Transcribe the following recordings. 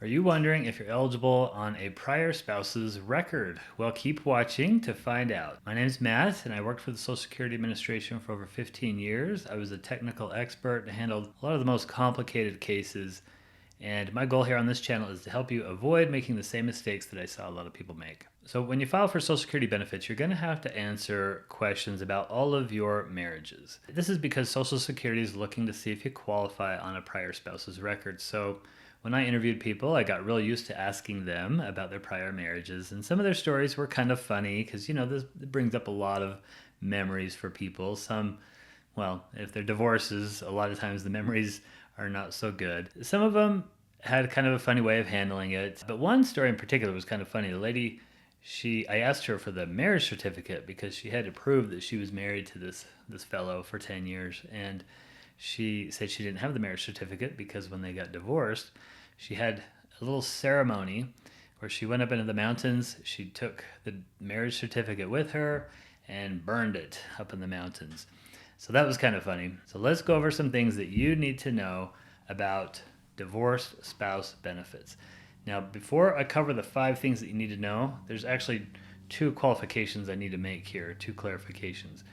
Are you wondering if you're eligible on a prior spouse's record? Well, keep watching to find out. My name is Matt, and I worked for the Social Security Administration for over 15 years. I was a technical expert and handled a lot of the most complicated cases. And my goal here on this channel is to help you avoid making the same mistakes that I saw a lot of people make. So when you file for Social Security benefits, you're going to have to answer questions about all of your marriages. This is because Social Security is looking to see if you qualify on a prior spouse's record. So when I interviewed people, I got real used to asking them about their prior marriages, and some of their stories were kind of funny because, this brings up a lot of memories for people. Some, well, if they're divorces, a lot of times the memories are not so good. Some of them had kind of a funny way of handling it, but one story in particular was kind of funny. The lady, I asked her for the marriage certificate because she had to prove that she was married to this fellow for 10 years, and she said she didn't have the marriage certificate because when they got divorced, she had a little ceremony where she went up into the mountains. She took the marriage certificate with her and burned it up in the mountains. So that was kind of funny. So let's go over some things that you need to know about divorced spouse benefits. Now, before I cover the 5 things that you need to know, there's actually 2 qualifications I need to make here, 2 clarifications.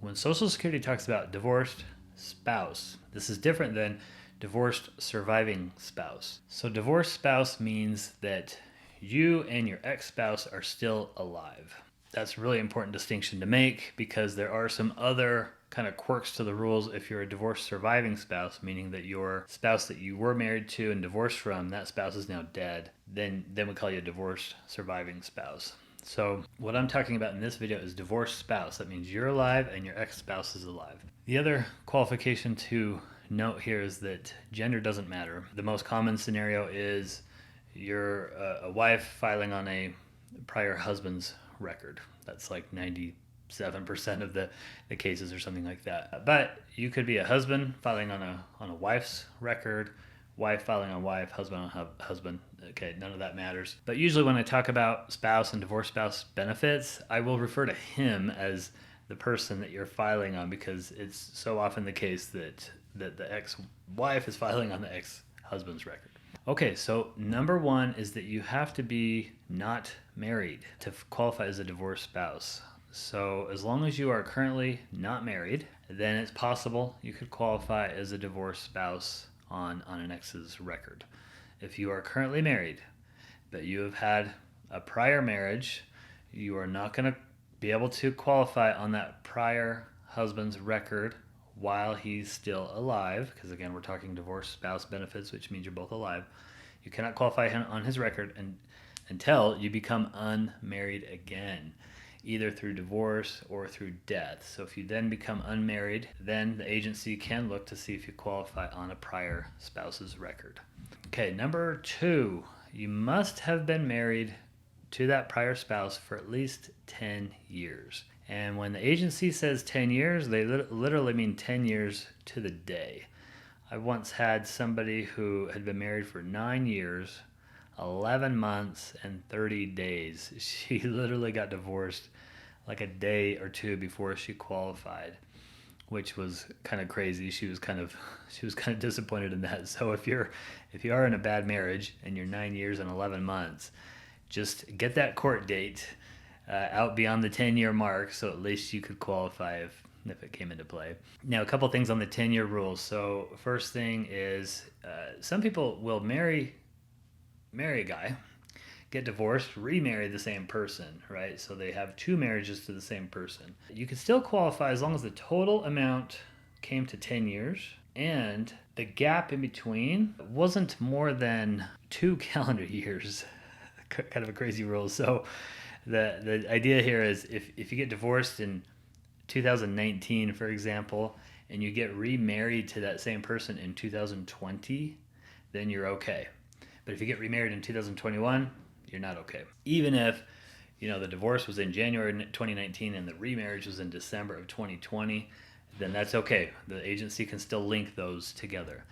When Social Security talks about divorced spouse, this is different than divorced surviving spouse. So divorced spouse means that you and your ex-spouse are still alive. That's a really important distinction to make because there are some other kind of quirks to the rules if you're a divorced surviving spouse, meaning that your spouse that you were married to and divorced from, that spouse is now dead, then we call you a divorced surviving spouse. So what I'm talking about in this video is divorced spouse. That means you're alive and your ex-spouse is alive. The other qualification to note here is that gender doesn't matter. The most common scenario is you're a wife filing on a prior husband's record. That's like 97% of the cases or something like that. But you could be a husband filing on a wife's record, wife filing on wife, husband on husband. Okay, none of that matters. But usually when I talk about spouse and divorced spouse benefits, I will refer to him as the person that you're filing on because it's so often the case that the ex-wife is filing on the ex-husband's record. Okay, so number 1 is that you have to be not married to qualify as a divorced spouse. So as long as you are currently not married, then it's possible you could qualify as a divorced spouse on an ex's record. If you are currently married, but you have had a prior marriage, you are not going to be able to qualify on that prior husband's record while he's still alive, because again, we're talking divorced spouse benefits, which means you're both alive. You cannot qualify on his record until you become unmarried again, either through divorce or through death. So if you then become unmarried, then the agency can look to see if you qualify on a prior spouse's record. Okay, number 2, you must have been married to that prior spouse for at least 10 years. And when the agency says 10 years, they literally mean 10 years to the day. I once had somebody who had been married for 9 years, 11 months, and 30 days. She literally got divorced like a day or 2 before she qualified, which was kind of crazy. She was kind of disappointed in that. So if you are in a bad marriage and you're 9 years and 11 months, just get that court date out beyond the 10-year mark, so at least you could qualify if it came into play. Now, a couple things on the 10-year rules. So first thing is some people will marry a guy, get divorced, remarry the same person, right? So they have 2 marriages to the same person. You could still qualify as long as the total amount came to 10 years and the gap in between wasn't more than 2 calendar years. Kind of a crazy rule. So the idea here is if you get divorced in 2019, for example, and you get remarried to that same person in 2020, then you're okay. But if you get remarried in 2021, you're not okay. Even if, the divorce was in January 2019 and the remarriage was in December of 2020, then that's okay. The agency can still link those together.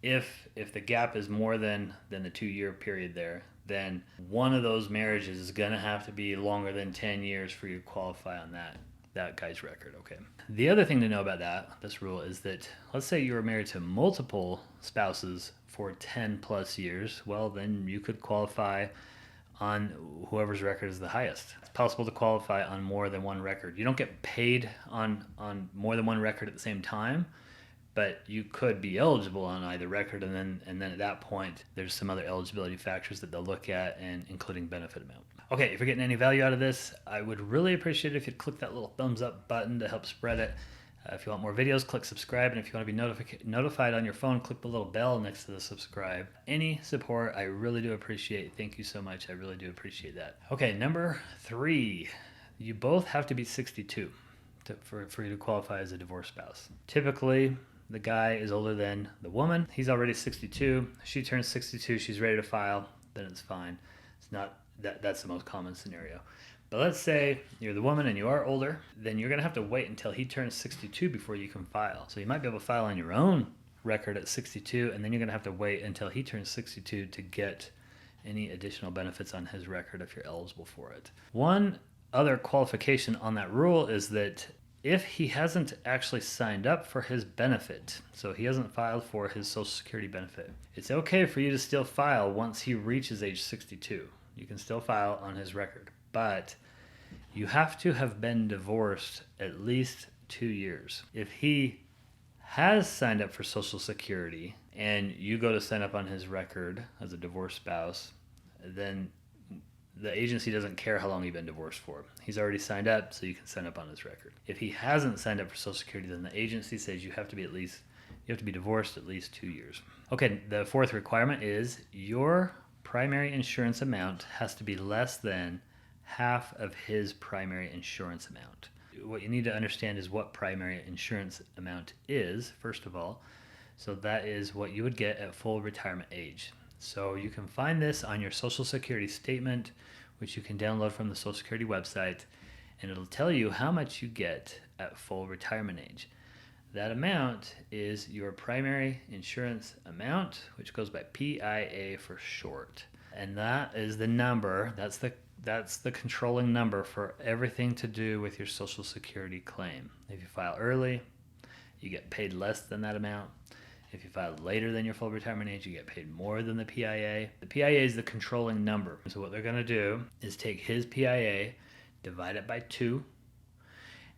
If the gap is more than the 2-year period there, then one of those marriages is going to have to be longer than 10 years for you to qualify on that guy's record. Okay. The other thing to know about this rule is that let's say you were married to multiple spouses for 10 plus years, well, then you could qualify on whoever's record is the highest. It's possible to qualify on more than one record. You don't get paid on more than one record at the same time, but you could be eligible on either record, and then at that point, there's some other eligibility factors that they'll look at, and including benefit amount. Okay, if you're getting any value out of this, I would really appreciate it if you'd click that little thumbs up button to help spread it. If you want more videos, click subscribe, and if you want to be notified on your phone, click the little bell next to the subscribe. Any support, I really do appreciate. Thank you so much. I really do appreciate that. Okay, number 3, you both have to be 62 for you to qualify as a divorced spouse. Typically, the guy is older than the woman. He's already 62. She turns 62. She's ready to file. Then it's fine. It's not that's the most common scenario. But let's say you're the woman and you are older, then you're going to have to wait until he turns 62 before you can file. So you might be able to file on your own record at 62, and then you're going to have to wait until he turns 62 to get any additional benefits on his record if you're eligible for it. One other qualification on that rule is that if he hasn't actually signed up for his benefit, so he hasn't filed for his Social Security benefit, it's okay for you to still file once he reaches age 62. You can still file on his record, but you have to have been divorced at least 2 years. If he has signed up for Social Security and you go to sign up on his record as a divorced spouse, then the agency doesn't care how long you've been divorced for. He's already signed up, so you can sign up on his record. If he hasn't signed up for Social Security, then the agency says you have to be divorced at least 2 years. Okay, the 4th requirement is your primary insurance amount has to be less than half of his primary insurance amount. What you need to understand is what primary insurance amount is, first of all. So that is what you would get at full retirement age. So you can find this on your Social Security statement, which you can download from the Social Security website, and it'll tell you how much you get at full retirement age. That amount is your primary insurance amount, which goes by PIA for short. And that is the number, that's the controlling number for everything to do with your Social Security claim. If you file early, you get paid less than that amount. If you file later than your full retirement age, you get paid more than the PIA. The PIA is the controlling number. So what they're going to do is take his PIA, divide it by 2,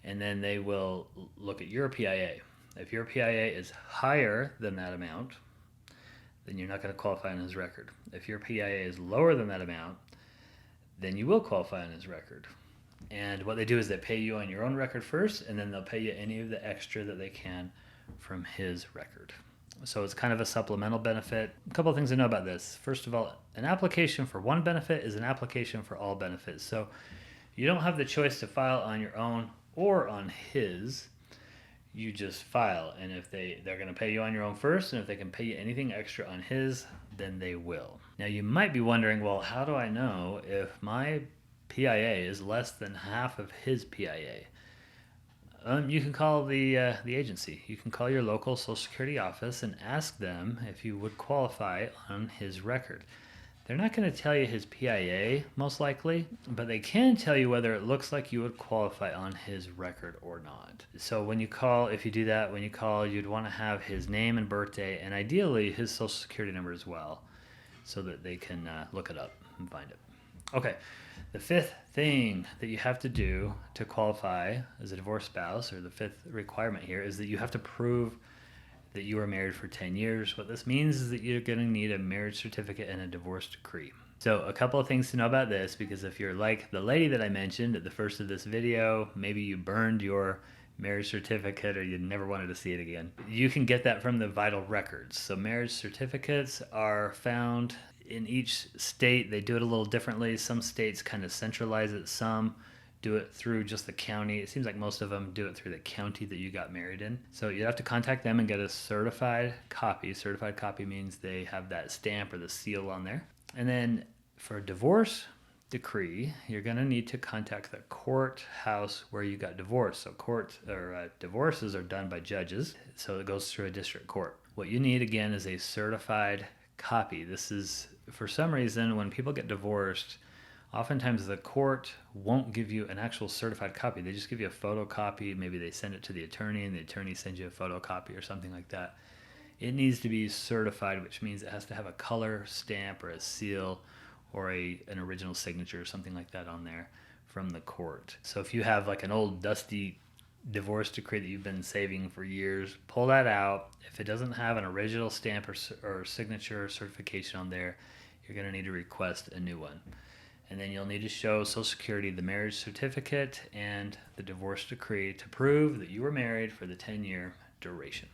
and then they will look at your PIA. If your PIA is higher than that amount, then you're not going to qualify on his record. If your PIA is lower than that amount, then you will qualify on his record. And what they do is they pay you on your own record first, and then they'll pay you any of the extra that they can from his record. So it's kind of a supplemental benefit. A couple of things to know about this. First of all, an application for one benefit is an application for all benefits. So you don't have the choice to file on your own or on his. You just file, and if they're going to pay you on your own first, and if they can pay you anything extra on his, then they will. Now you might be wondering, well, how do I know if my PIA is less than half of his PIA? You can call the agency. You can call your local Social Security office and ask them if you would qualify on his record. They're not going to tell you his PIA, most likely, but they can tell you whether it looks like you would qualify on his record or not. So when you call, if you do that, when you call, you'd want to have his name and birthday, and ideally his Social Security number as well, so that they can look it up and find it. Okay, the 5th thing that you have to do to qualify as a divorced spouse, or the 5th requirement here, is that you have to prove that you were married for 10 years. What this means is that you're going to need a marriage certificate and a divorce decree. So a couple of things to know about this, because if you're like the lady that I mentioned at the first of this video, maybe you burned your marriage certificate or you never wanted to see it again. You can get that from the vital records. So marriage certificates are found in each state. They do it a little differently. Some states kind of centralize it. Some do it through just the county. It seems like most of them do it through the county that you got married in. So you have to contact them and get a certified copy. Certified copy means they have that stamp or the seal on there. And then for a divorce decree, you're going to need to contact the courthouse where you got divorced. So divorces are done by judges, so it goes through a district court. What you need, again, is a certified copy. This is, for some reason, when people get divorced, oftentimes the court won't give you an actual certified copy. They just give you a photocopy. Maybe they send it to the attorney and the attorney sends you a photocopy or something like that. it needs to be certified, which means it has to have a color stamp or a seal or an original signature or something like that on there from the court. So if you have like an old dusty divorce decree that you've been saving for years, pull that out. If it doesn't have an original stamp or signature or certification on there, you're going to need to request a new one. And then you'll need to show Social Security the marriage certificate and the divorce decree to prove that you were married for the 10-year duration.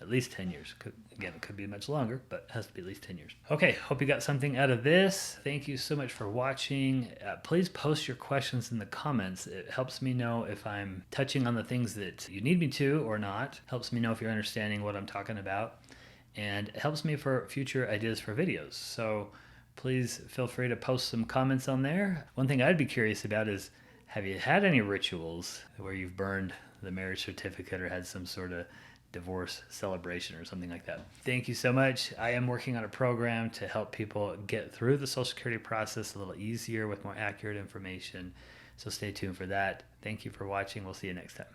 At least 10 years. Again, it could be much longer, but it has to be at least 10 years. Okay, hope you got something out of this. Thank you so much for watching. Please post your questions in the comments. It helps me know if I'm touching on the things that you need me to or not. Helps me know if you're understanding what I'm talking about. And it helps me for future ideas for videos. So please feel free to post some comments on there. One thing I'd be curious about is, have you had any rituals where you've burned the marriage certificate or had some sort of divorce celebration or something like that? Thank you so much. I am working on a program to help people get through the Social Security process a little easier with more accurate information. So stay tuned for that. Thank you for watching. We'll see you next time.